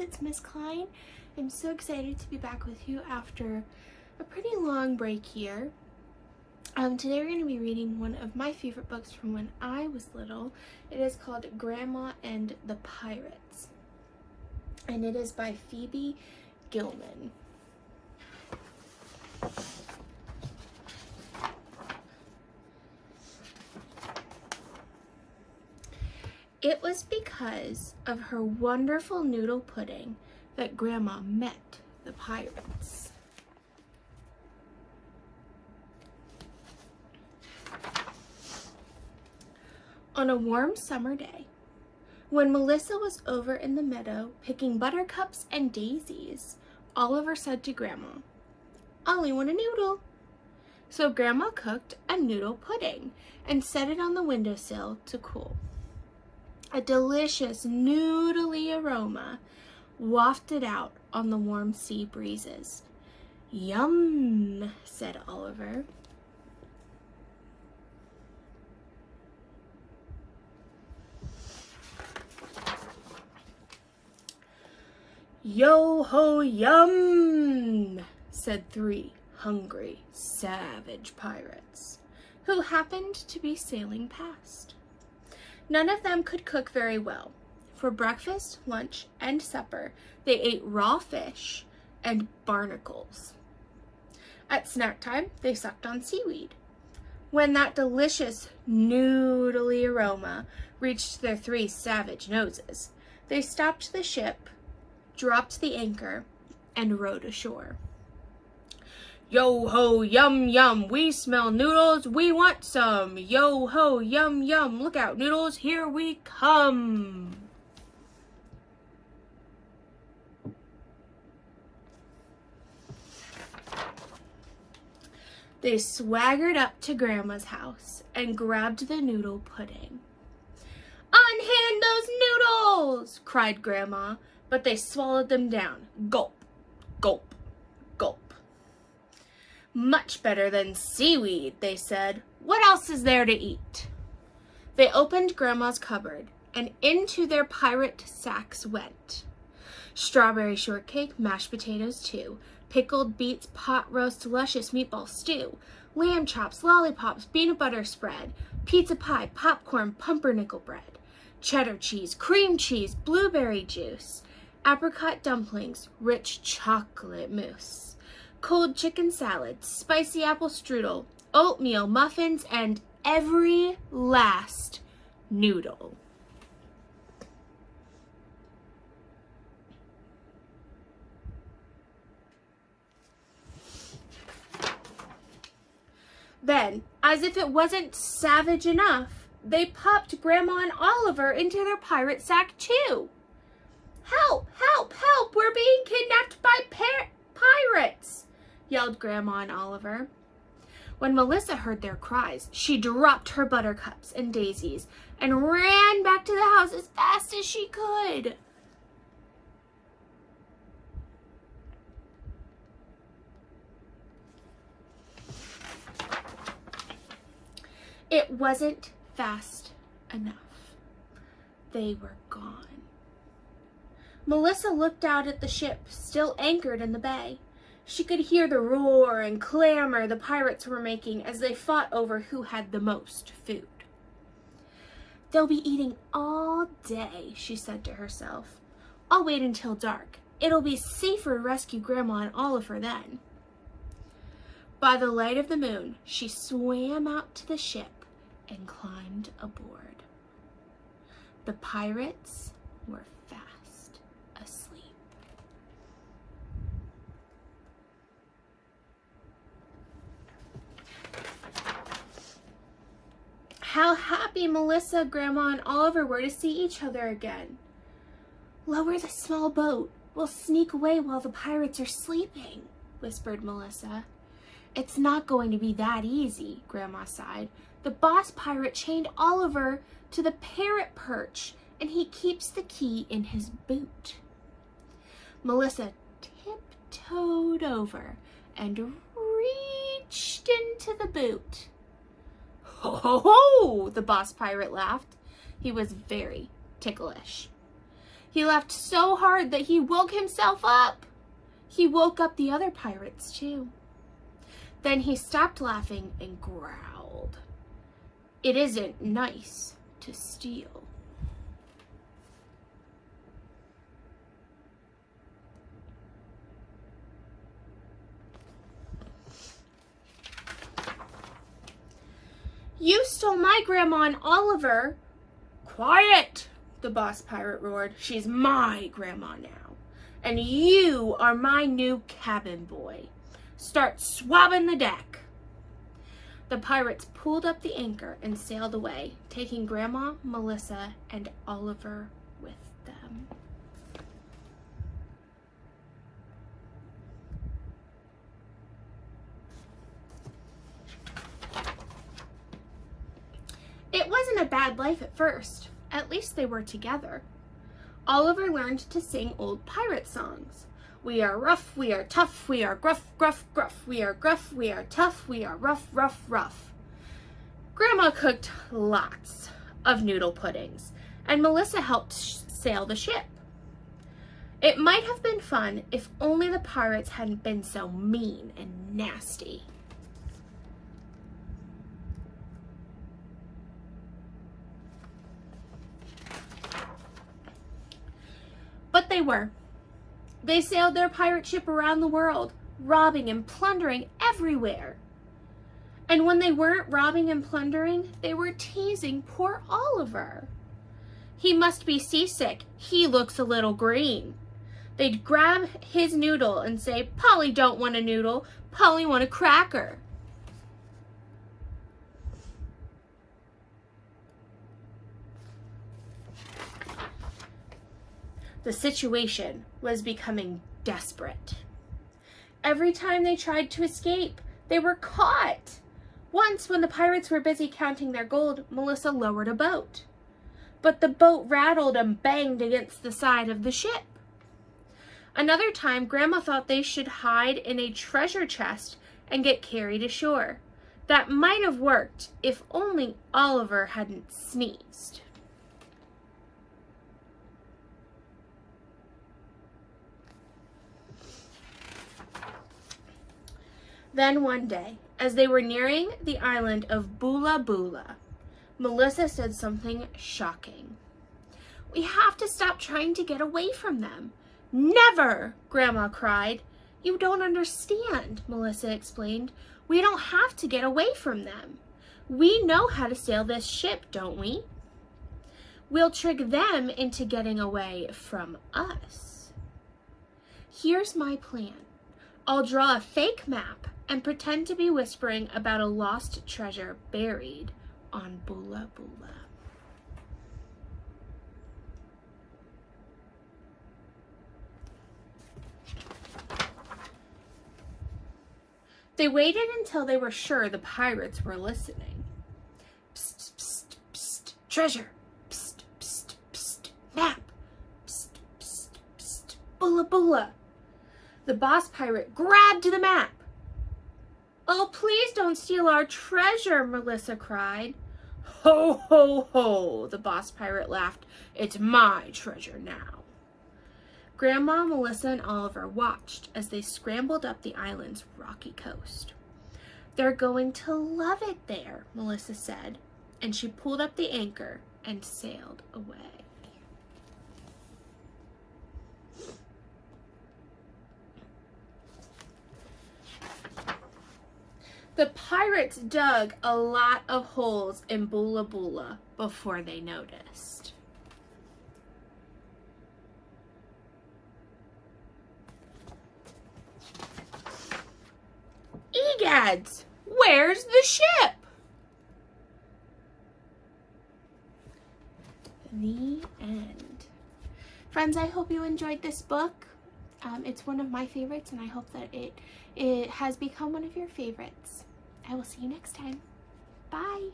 it's Miss Kline. I'm so excited to be back with you after a pretty long break here. Today we're going to be reading one of my favorite books from when I was little. It is called Grandma and the Pirates, and it is by Phoebe Gilman. It was because of her wonderful noodle pudding that Grandma met the pirates. On a warm summer day, when Melissa was over in the meadow picking buttercups and daisies, Oliver said to Grandma, "I only want a noodle." So Grandma cooked a noodle pudding and set it on the windowsill to cool. A delicious noodly aroma wafted out on the warm sea breezes. "Yum," said Oliver. "Yo-ho-yum," said three hungry, savage pirates who happened to be sailing past. None of them could cook very well. For breakfast, lunch, and supper, they ate raw fish and barnacles. At snack time, they sucked on seaweed. When that delicious noodly aroma reached their three savage noses, they stopped the ship, dropped the anchor, and rowed ashore. "Yo-ho, yum-yum, we smell noodles, we want some. Yo-ho, yum-yum, look out, noodles, here we come." They swaggered up to Grandma's house and grabbed the noodle pudding. "Unhand those noodles!" cried Grandma, but they swallowed them down. Gulp, gulp, gulp. "Much better than seaweed," they said. "What else is there to eat?" They opened Grandma's cupboard, and into their pirate sacks went strawberry shortcake, mashed potatoes too, pickled beets, pot roast, luscious meatball stew, lamb chops, lollipops, peanut butter spread, pizza pie, popcorn, pumpernickel bread, cheddar cheese, cream cheese, blueberry juice, apricot dumplings, rich chocolate mousse, cold chicken salad, spicy apple strudel, oatmeal, muffins, and every last noodle. Then, as if it wasn't savage enough, they popped Grandma and Oliver into their pirate sack too. "Help, help, help, we're being kidnapped by pirates!" yelled Grandma and Oliver. When Melissa heard their cries, she dropped her buttercups and daisies and ran back to the house as fast as she could. It wasn't fast enough. They were gone. Melissa looked out at the ship, still anchored in the bay. She could hear the roar and clamor the pirates were making as they fought over who had the most food. "They'll be eating all day," she said to herself. "I'll wait until dark. It'll be safer to rescue Grandma and Oliver then." By the light of the moon, she swam out to the ship and climbed aboard. The pirates were fast asleep. How happy Melissa, Grandma, and Oliver were to see each other again. "Lower the small boat. We'll sneak away while the pirates are sleeping," whispered Melissa. "It's not going to be that easy," Grandma sighed. "The boss pirate chained Oliver to the parrot perch, and he keeps the key in his boot." Melissa tiptoed over and reached into the boot. "Ho, ho, ho!" the boss pirate laughed. He was very ticklish. He laughed so hard that he woke himself up. He woke up the other pirates too. Then he stopped laughing and growled. It isn't nice to steal. You stole my grandma and Oliver. Quiet, the boss pirate roared. She's my grandma now. And you are my new cabin boy. Start swabbing the deck. The pirates pulled up the anchor and sailed away, taking Grandma, Melissa, and Oliver with them. It wasn't a bad life at first. At least they were together. Oliver learned to sing old pirate songs. We are rough, we are tough, we are gruff, gruff, gruff. We are gruff, we are tough, we are rough, rough, rough. Grandma cooked lots of noodle puddings, and Melissa helped sail the ship. It might have been fun if only the pirates hadn't been so mean and nasty. But they were. They sailed their pirate ship around the world, robbing and plundering everywhere. And when they weren't robbing and plundering, they were teasing poor Oliver. He must be seasick. He looks a little green. They'd grab his noodle and say, Polly don't want a noodle. Polly want a cracker. The situation was becoming desperate. Every time they tried to escape, they were caught. Once, when the pirates were busy counting their gold, Melissa lowered a boat. But the boat rattled and banged against the side of the ship. Another time, Grandma thought they should hide in a treasure chest and get carried ashore. That might have worked if only Oliver hadn't sneezed. Then one day, as they were nearing the island of Bula Bula, Melissa said something shocking. We have to stop trying to get away from them. Never, Grandma cried. You don't understand, Melissa explained. We don't have to get away from them. We know how to sail this ship, don't we? We'll trick them into getting away from us. Here's my plan. I'll draw a fake map and pretend to be whispering about a lost treasure buried on Bula Bula. They waited until they were sure the pirates were listening. Psst, psst, psst, treasure. Psst, psst, psst, map. Psst, psst, psst, Bula Bula. The boss pirate grabbed the map. Oh, please don't steal our treasure, Melissa cried. Ho, ho, ho, the boss pirate laughed. It's my treasure now. Grandma, Melissa, and Oliver watched as they scrambled up the island's rocky coast. They're going to love it there, Melissa said, and she pulled up the anchor and sailed away. The pirates dug a lot of holes in Bula Bula before they noticed. Egads, where's the ship? The end. Friends, I hope you enjoyed this book. It's one of my favorites, and I hope that it has become one of your favorites. I will see you next time. Bye.